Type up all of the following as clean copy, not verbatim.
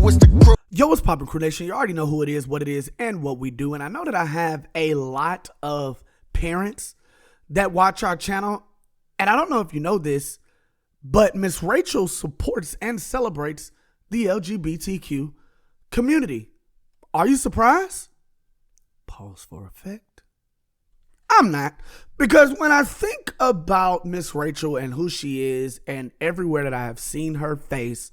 What's the crew? Yo, what's poppin', Crew Nation? You already know who it is, what it is, and what we do. And I know that I have a lot of parents that watch our channel. And I don't know if you know this, but Miss Rachel supports and celebrates the LGBTQ community. Are you surprised? Pause for effect. I'm not. Because when I think about Miss Rachel and who she is and everywhere that I have seen her face,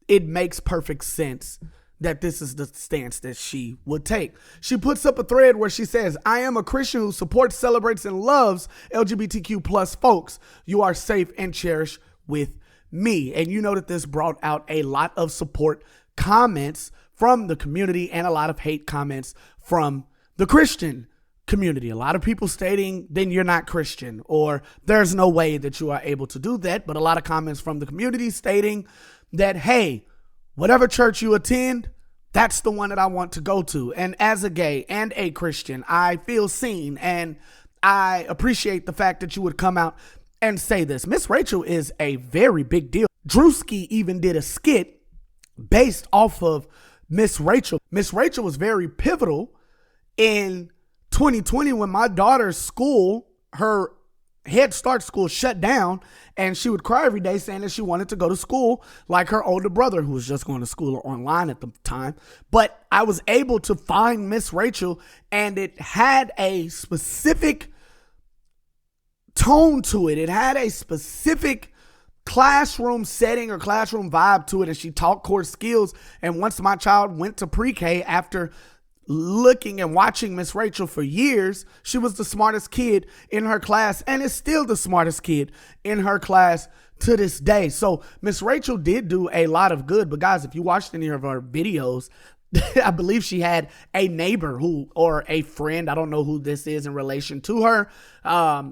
it makes perfect sense that this is the stance that she would take. She puts up a thread where she says, I am a Christian who supports, celebrates, and loves LGBTQ plus folks. You are safe and cherished with me. And you know that this brought out a lot of support comments from the community and a lot of hate comments from the Christian community. A lot of people stating, then you're not Christian, or there's no way that you are able to do that. But a lot of comments from the community stating that, hey, whatever church you attend, that's the one that I want to go to. And as a gay and a Christian, I feel seen, and I appreciate the fact that you would come out and say this. Miss Rachel is a very big deal. Drewski even did a skit based off of Miss Rachel. Miss Rachel was very pivotal in 2020 when my daughter's school, her Head Start school, shut down, and she would cry every day saying that she wanted to go to school like her older brother, who was just going to school online at the time. But I was able to find Miss Rachel, and it had a specific tone to it. It had a specific classroom setting or classroom vibe to it, and she taught core skills. And once my child went to pre-K, after looking and watching Miss Rachel for years, she was the smartest kid in her class and is still the smartest kid in her class to this day. So Miss Rachel did do a lot of good. But guys, if you watched any of her videos, I believe she had a neighbor or a friend, I don't know who this is in relation to her. I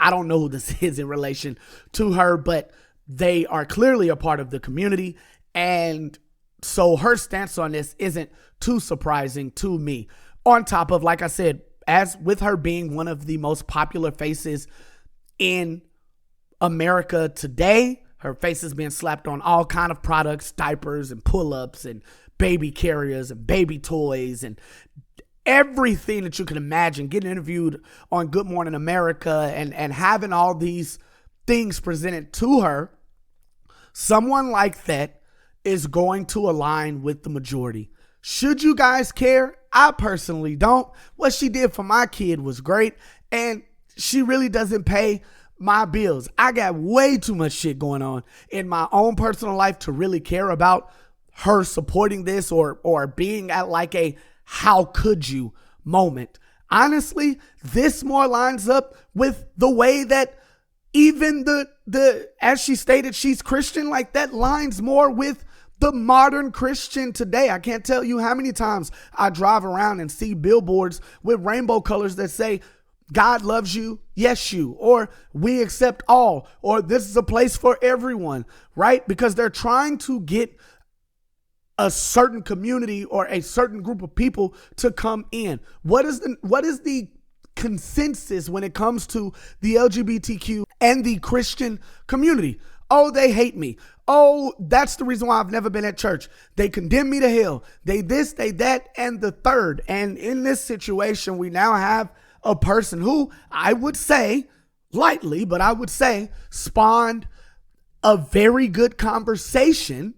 don't know who this is in relation to her, but they are clearly a part of the community. And so her stance on this isn't too surprising to me. On top of, like I said, as with her being one of the most popular faces in America today, her face has been slapped on all kind of products, diapers and pull-ups and baby carriers and baby toys and everything that you can imagine, getting interviewed on Good Morning America and having all these things presented to her. Someone like that is going to align with the majority. Should you guys care? I personally don't. What she did for my kid was great, and she really doesn't pay my bills. I got way too much shit going on in my own personal life to really care about her supporting this or being at like a how could you moment. Honestly, this more lines up with the way that even the as she stated, she's Christian, like that lines more with the modern Christian today. I can't tell you how many times I drive around and see billboards with rainbow colors that say, God loves you, yes you, or we accept all, or this is a place for everyone, right? Because they're trying to get a certain community or a certain group of people to come in. What is the consensus when it comes to the LGBTQ and the Christian community? Oh, they hate me. Oh, that's the reason why I've never been at church. They condemn me to hell. They this, they that, and the third. And in this situation, we now have a person who I would say, lightly, but I would say spawned a very good conversation,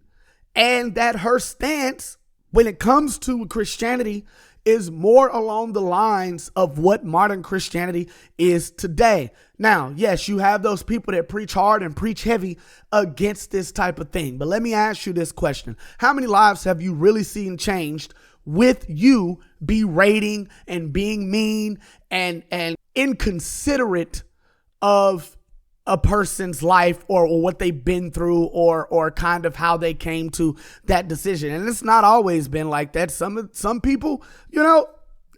and that her stance when it comes to Christianity is more along the lines of what modern Christianity is today. Now, yes, you have those people that preach hard and preach heavy against this type of thing. But let me ask you this question. How many lives have you really seen changed with you berating and being mean and inconsiderate of a person's life or what they've been through or kind of how they came to that decision? And it's not always been like that. Some people, you know,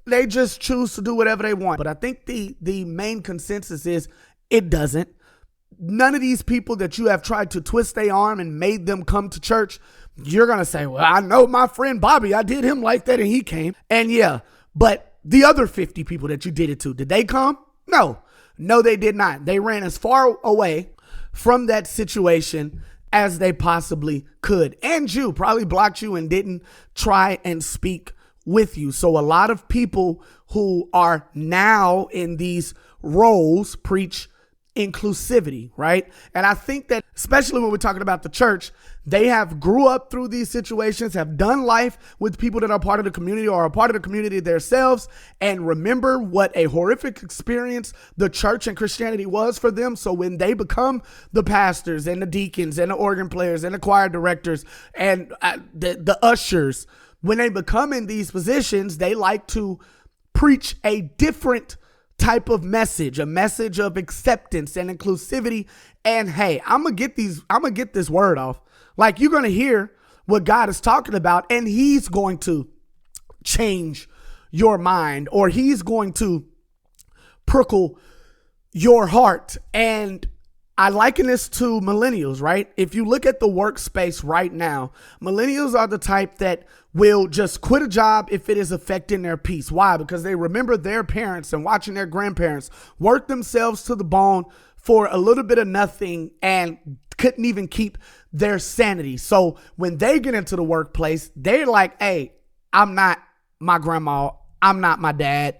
they just choose to do whatever they want. But I think the main consensus is it doesn't. None of these people that you have tried to twist their arm and made them come to church, you're going to say, well, I know my friend Bobby, I did him like that and he came. And yeah, but the other 50 people that you did it to, did they come? No, they did not. They ran as far away from that situation as they possibly could. And you probably blocked you and didn't try and speak with you. So a lot of people who are now in these roles preach inclusivity, right? And I think that especially when we're talking about the church, they have grew up through these situations, have done life with people that are part of the community or are part of the community themselves, and remember what a horrific experience the church and Christianity was for them. So when they become the pastors and the deacons and the organ players and the choir directors and the ushers, when they become in these positions, they like to preach a different type of message, a message of acceptance and inclusivity. And hey, I'm gonna get this word off. Like, you're gonna hear what God is talking about, and he's going to change your mind, or he's going to prickle your heart. And I liken this to millennials, right? If you look at the workspace right now, millennials are the type that will just quit a job if it is affecting their peace. Why? Because they remember their parents and watching their grandparents work themselves to the bone for a little bit of nothing and couldn't even keep their sanity. So when they get into the workplace, they're like, hey, I'm not my grandma. I'm not my dad.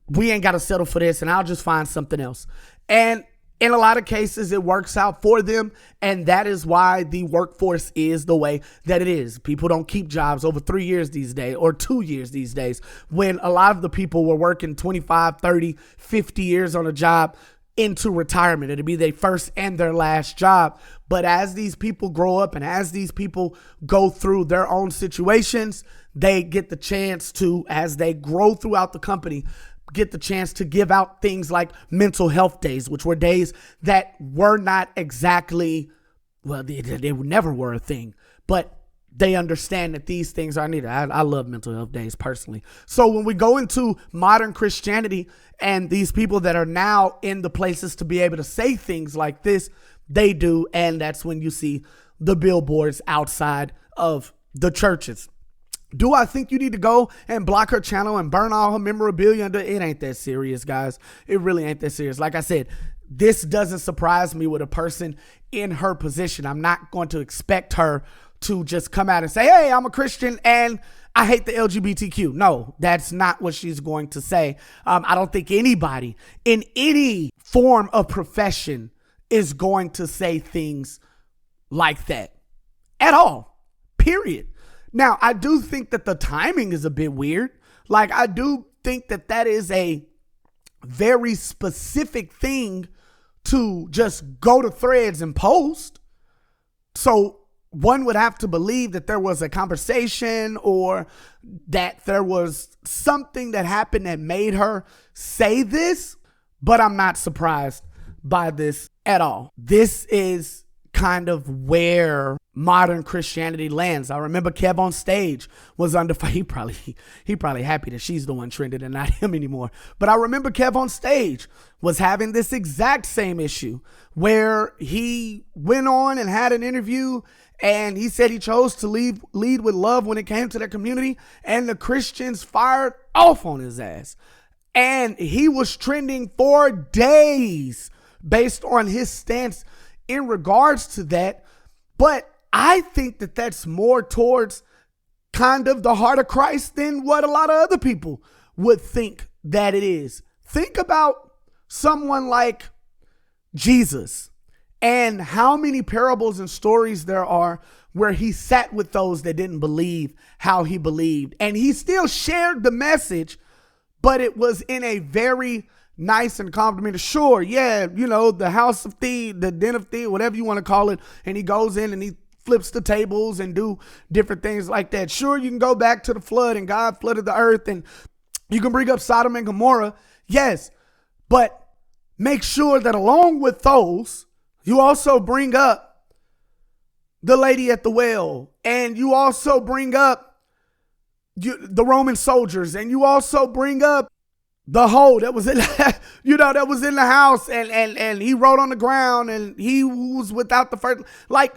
We ain't got to settle for this, and I'll just find something else. And in a lot of cases, it works out for them, and that is why the workforce is the way that it is. People don't keep jobs over 3 years these days or 2 years these days, when a lot of the people were working 25, 30, 50 years on a job into retirement. It'd be their first and their last job. But as these people grow up and as these people go through their own situations, they get the chance to, as they grow throughout the company, get the chance to give out things like mental health days, which were days that were not exactly, well, they never were a thing, but they understand that these things are needed. I love mental health days personally. So when we go into modern Christianity and these people that are now in the places to be able to say things like this, they do. And that's when you see the billboards outside of the churches. Do I think you need to go and block her channel and burn all her memorabilia? It ain't that serious, guys. It really ain't that serious. Like I said, this doesn't surprise me with a person in her position. I'm not going to expect her to just come out and say, hey, I'm a Christian and I hate the LGBTQ. No, that's not what she's going to say. I don't think anybody in any form of profession is going to say things like that at all, period. Now, I do think that the timing is a bit weird. Like, I do think that that is a very specific thing to just go to Threads and post. So one would have to believe that there was a conversation or that there was something that happened that made her say this, but I'm not surprised by this at all. This is kind of where modern Christianity lands. I remember KevOnStage was under fire. He probably happy that she's the one trending and not him anymore. But I remember KevOnStage was having this exact same issue where he went on and had an interview and he said he chose to lead with love when it came to their community, and the Christians fired off on his ass. And he was trending for days based on his stance in regards to that. But I think that that's more towards kind of the heart of Christ than what a lot of other people would think that it is. Think about someone like Jesus and how many parables and stories there are where he sat with those that didn't believe how he believed. And he still shared the message, but it was in a very nice and complimentary. Sure, yeah, you know, the house of thieves, the den of thieves, whatever you want to call it. And he goes in and he flips the tables and do different things like that. Sure, you can go back to the flood and God flooded the earth and you can bring up Sodom and Gomorrah. Yes, but make sure that along with those, you also bring up the lady at the well, and you also bring up the Roman soldiers, and you also bring up the hoe that was in, that was in the house, and he wrote on the ground, and he was without the first, like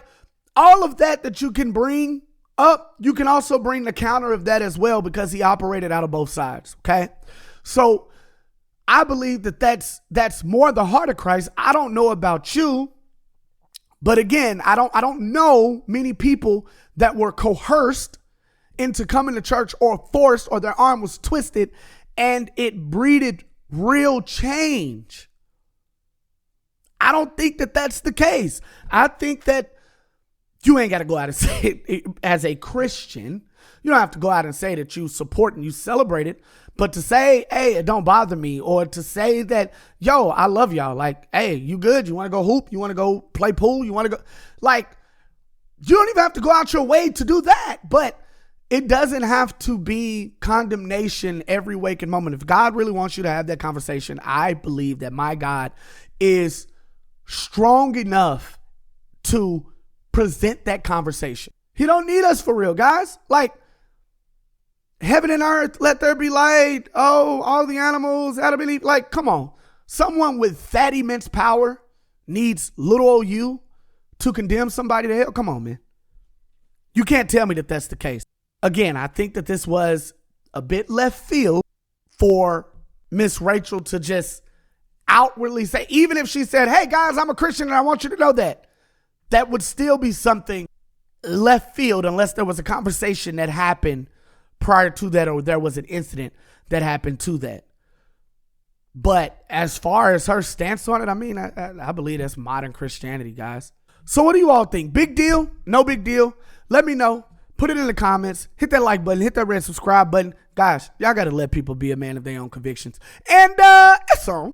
all of that you can bring up, you can also bring the counter of that as well, because he operated out of both sides. Okay. So I believe that that's more the heart of Christ. I don't know about you, But again, I don't know many people that were coerced into coming to church or forced or their arm was twisted and it breeded real change. I don't think that that's the case. I think that you ain't got to go out and say it as a Christian. You don't have to go out and say that you support and you celebrate it. But to say, hey, it don't bother me, or to say that, yo, I love y'all. Like, hey, you good? You want to go hoop? You want to go play pool? You want to go? Like, you don't even have to go out your way to do that. But it doesn't have to be condemnation every waking moment. If God really wants you to have that conversation, I believe that my God is strong enough to present that conversation. He don't need us for real, guys. Like, heaven and earth, let there be light. Oh, all the animals, that'll be like, come on. Someone with that immense power needs little old you to condemn somebody to hell. Come on, man. You can't tell me that that's the case. Again, I think that this was a bit left field for Miss Rachel to just outwardly say, even if she said, hey guys, I'm a Christian and I want you to know that, that would still be something left field unless there was a conversation that happened prior to that, or there was an incident that happened to that. But as far as her stance on it, I mean, I believe that's modern Christianity, guys. So what do you all think? Big deal? No big deal? Let me know. Put it in the comments. Hit that like button. Hit that red subscribe button. Guys, y'all got to let people be a man of their own convictions. And it's on.